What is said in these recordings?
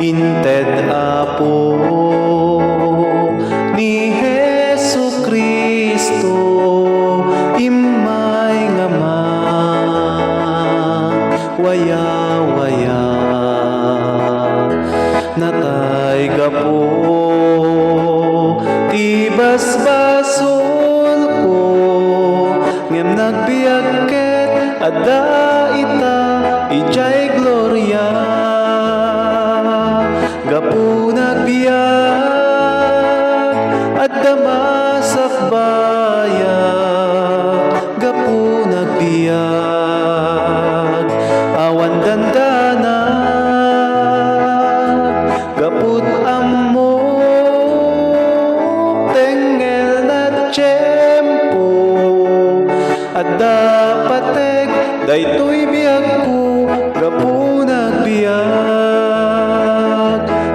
inted Apo ni Jesucristo, imay nga waya-waya natay gapo tibas basol ko ngem nagbiag ket adda ita ijay gloria gapo nagbiag adda masakbaya gapo nagbiag awan dandana gaput ammo tengel na tiyempo adda patek daytoy biag ko gapo nagbiag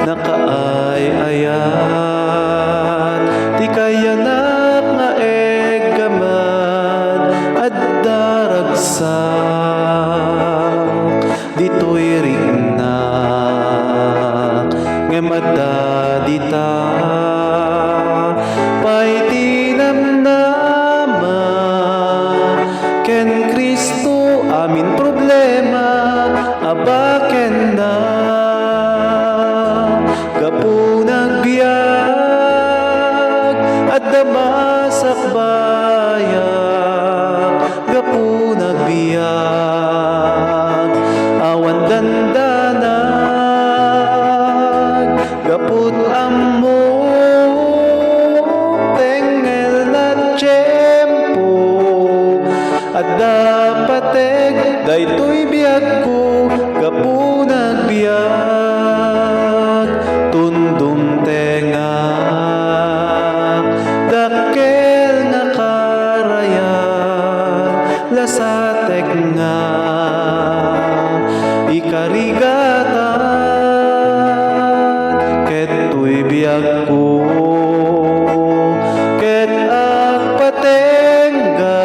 nakaay-ayat ti kayanak nga eggaman adda ragsak ditoy rignak ngem adda dita pay tinamnama ken Kristo amin problema abaken na gapo nagbiag adda masakbayan gapo nagbiag awan dandanag gaput ammo tengel na tiyempo adda patek daytoy biag ko gapo nagbiag tundom tenga dakkel nga karayan lasatek nga ikarigatan ket tuy biag ko ket agpatengga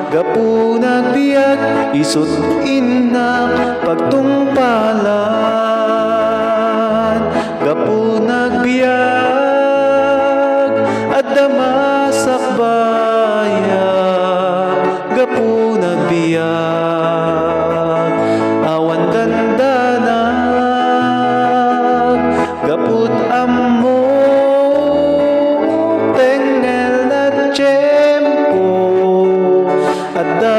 gapo nagbiag isut innak pagtungpalan gapo nagbiag adda masakbaya gapo nagbiag awan dandanag gaput ammo tengel na tiyempo adda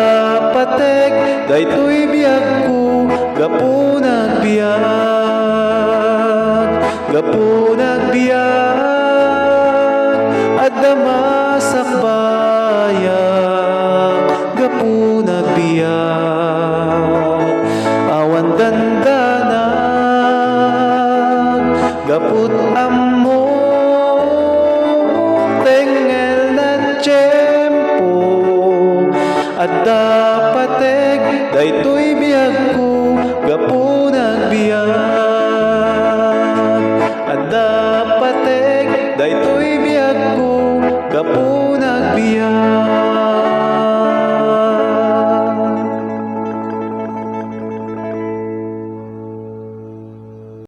patek daytoy biag ko gapo nagbiag adda